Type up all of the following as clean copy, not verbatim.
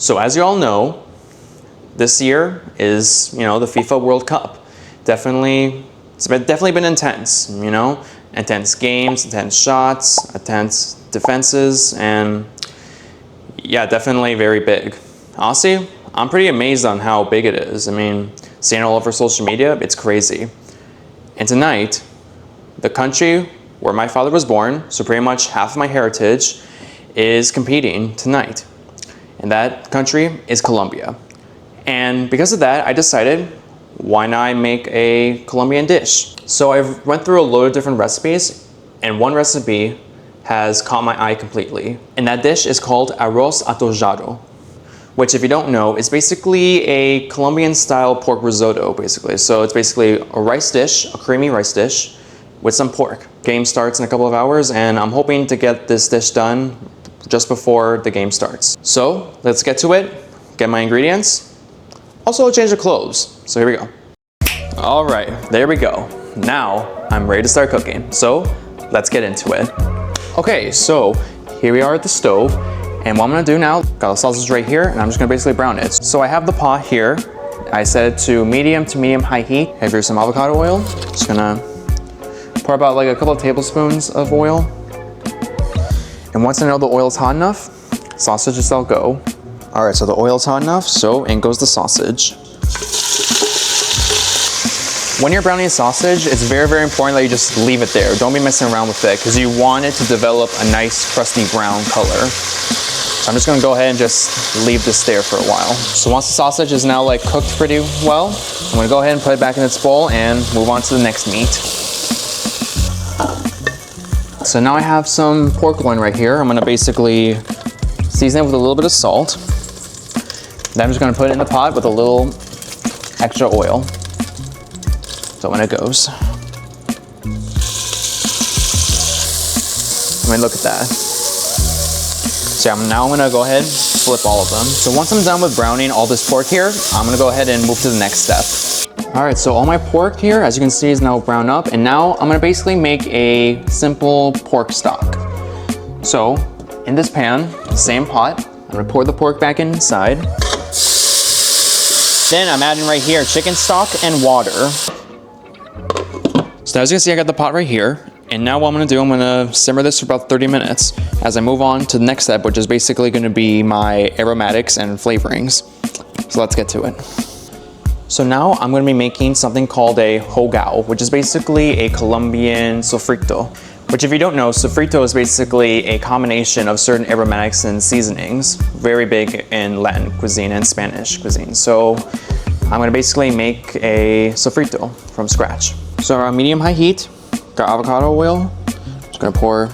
So as you all know, this year is, the FIFA World Cup. It's definitely been intense, intense games, intense shots, intense defenses, and yeah, definitely very big. Honestly, I'm pretty amazed on how big it is. I mean, seeing it all over social media, it's crazy. And tonight, the country where my father was born, so pretty much half of my heritage, is competing tonight. And that country is Colombia. And because of that, I decided, why not make a Colombian dish? So I went through a load of different recipes, and one recipe has caught my eye completely. And that dish is called arroz atojado, which, if you don't know, is basically a Colombian style pork risotto, basically. So it's basically a rice dish, a creamy rice dish with some pork. Game starts in a couple of hours, and I'm hoping to get this dish done just before the game starts. So let's get to it, get my ingredients. Also change the clothes, so here we go. All right, there we go. Now I'm ready to start cooking, so let's get into it. Okay, so here we are at the stove, and what I'm gonna do now, got the sausage right here, and I'm just gonna basically brown it. So I have the pot here. I set it to medium high heat. I have here some avocado oil. Just gonna pour about like a couple of tablespoons of oil. And once I know the oil's hot enough, sausages I'll go. All right, so the oil's hot enough, so in goes the sausage. When you're browning sausage, it's very, very important that you just leave it there. Don't be messing around with it, because you want it to develop a nice crusty brown color. So I'm just gonna go ahead and just leave this there for a while. So once the sausage is now like cooked pretty well, I'm gonna go ahead and put it back in its bowl and move on to the next meat. So now I have some pork loin right here. I'm gonna basically season it with a little bit of salt. Then I'm just gonna put it in the pot with a little extra oil. So when it goes. I mean, look at that. So yeah, now I'm gonna go ahead and flip all of them. So once I'm done with browning all this pork here, I'm gonna go ahead and move to the next step. All right, so all my pork here, as you can see, is now browned up, and now I'm gonna basically make a simple pork stock. So in this pan, same pot, I'm gonna pour the pork back inside. Then I'm adding right here chicken stock and water. So as you can see, I got the pot right here. And now what I'm gonna do, I'm gonna simmer this for about 30 minutes as I move on to the next step, which is basically gonna be my aromatics and flavorings. So let's get to it. So now I'm gonna be making something called a hogao, which is basically a Colombian sofrito. Which, if you don't know, sofrito is basically a combination of certain aromatics and seasonings, very big in Latin cuisine and Spanish cuisine. So I'm gonna basically make a sofrito from scratch. So around medium-high heat, got avocado oil. Just gonna pour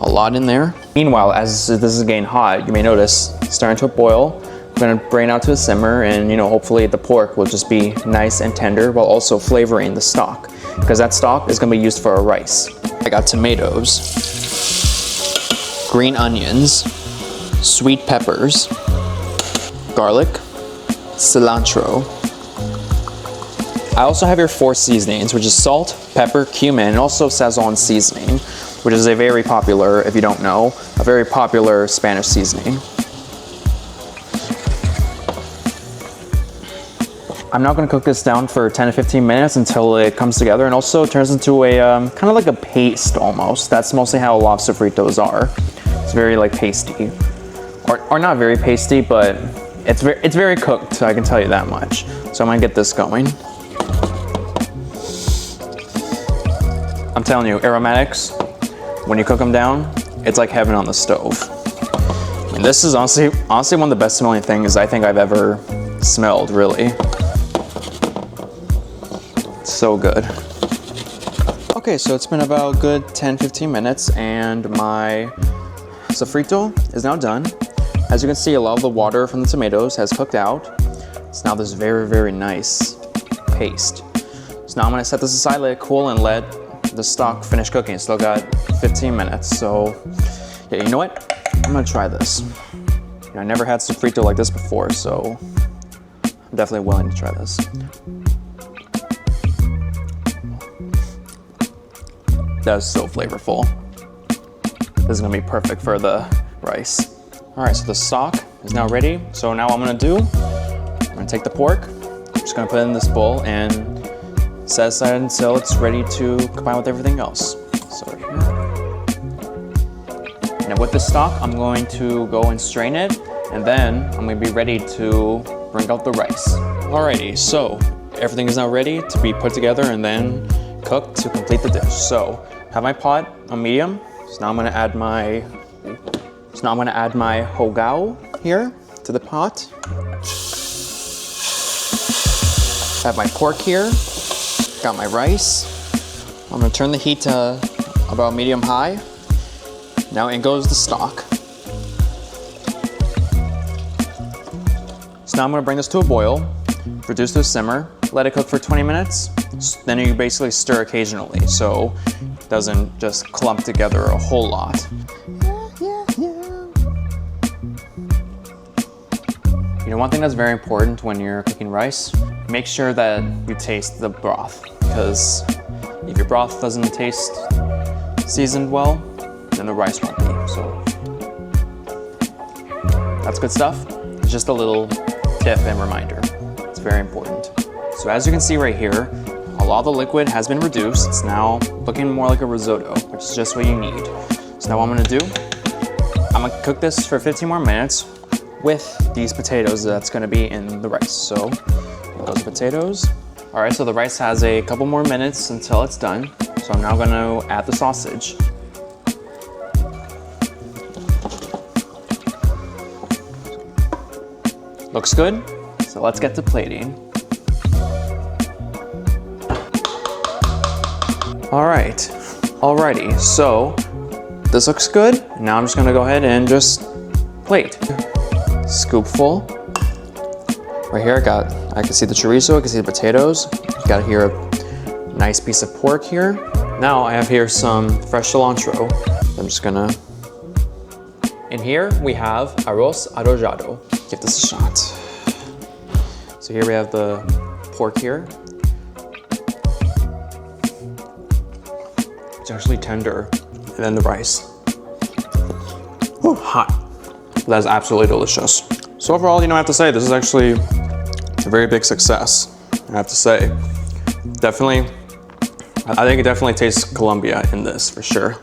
a lot in there. Meanwhile, as this is getting hot, you may notice it's starting to boil. I'm gonna bring it out to a simmer, and hopefully the pork will just be nice and tender while also flavoring the stock, because that stock is gonna be used for our rice. I got tomatoes, green onions, sweet peppers, garlic, cilantro. I also have your 4 seasonings, which is salt, pepper, cumin, and also Sazon seasoning, which is a very popular, if you don't know, a very popular Spanish seasoning. I'm now gonna cook this down for 10 to 15 minutes until it comes together and also turns into a kind of like a paste almost. That's mostly how a lot of sofritos are. It's very like pasty, or not very pasty, but it's very cooked, I can tell you that much. So I'm gonna get this going. I'm telling you, aromatics, when you cook them down, it's like heaven on the stove. And this is honestly one of the best smelling things I think I've ever smelled, really. So good. Okay, so it's been about a good 10-15 minutes, and my sofrito is now done. As you can see, a lot of the water from the tomatoes has cooked out. It's now this very, very nice paste. So now I'm gonna set this aside, let it cool, and let the stock finish cooking. Still got 15 minutes, so yeah, you know what? I'm gonna try this. I never had sofrito like this before, so I'm definitely willing to try this. That is so flavorful. This is gonna be perfect for the rice. All right, so the stock is now ready. So now what I'm gonna do, I'm gonna take the pork, I'm just gonna put it in this bowl and set aside until it's ready to combine with everything else. So right here. Now with the stock, I'm going to go and strain it, and then I'm gonna be ready to bring out the rice. Alrighty, so everything is now ready to be put together and then cooked to complete the dish. So I have my pot on medium. So now I'm gonna add my hogao here to the pot. I have my pork here. Got my rice. I'm gonna turn the heat to about medium high. Now in goes the stock. So now I'm gonna bring this to a boil, reduce to a simmer, let it cook for 20 minutes. Then you basically stir occasionally so it doesn't just clump together a whole lot. You know, one thing that's very important when you're cooking rice, make sure that you taste the broth, because if your broth doesn't taste seasoned well, then the rice won't be. So that's good stuff. It's just a little tip and reminder. It's very important. So as you can see right here, a lot of the liquid has been reduced. It's now looking more like a risotto, which is just what you need. So now what I'm gonna do, I'm gonna cook this for 15 more minutes with these potatoes that's gonna be in the rice. So here goes the potatoes. All right, so the rice has a couple more minutes until it's done. So I'm now gonna add the sausage. Looks good, so let's get to plating. All right, alrighty, so this looks good. Now I'm just gonna go ahead and just plate. Scoopful. Right here, I can see the chorizo, I can see the potatoes. Got here a nice piece of pork here. Now I have here some fresh cilantro. I'm just gonna, in here we have arroz arrollado. Give this a shot. So here we have the pork here. It's actually tender. And then the rice. Ooh, hot. That is absolutely delicious. So overall, you know, I have to say, this is actually a very big success, I have to say. Definitely, I think it definitely tastes Colombia in this, for sure.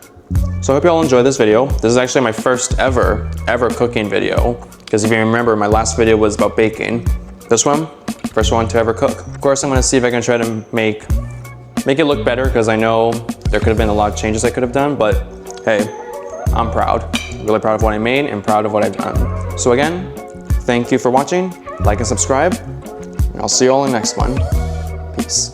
So I hope you all enjoyed this video. This is actually my first ever cooking video, because if you remember, my last video was about baking. This one, first one to ever cook. Of course, I'm gonna see if I can try to make it look better, because I know there could have been a lot of changes I could have done, but hey, I'm proud. Really proud of what I made and proud of what I've done. So again, thank you for watching, like and subscribe, and I'll see you all in the next one. Peace.